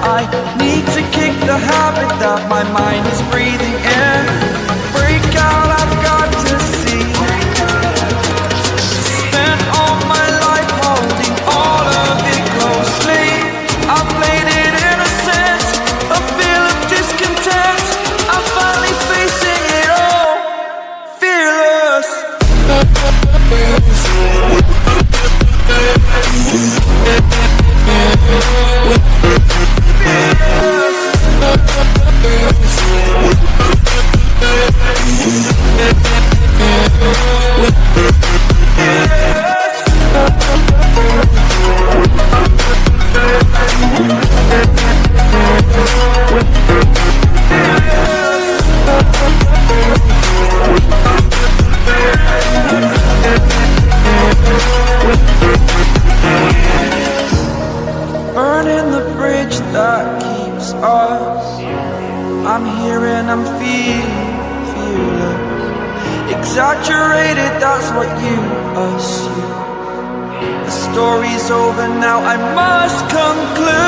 I need to kick the habit that my mind is breathing in. Break out, I've got to see. Spent all my life holding all of it closely. I played it innocent, a feel of discontent. I'm finally facing it all, fearless. Burning the bridge that keeps us. I'm here and I'm feeling fearless. Exaggerated, that's what you assume. The story's over now, I must conclude.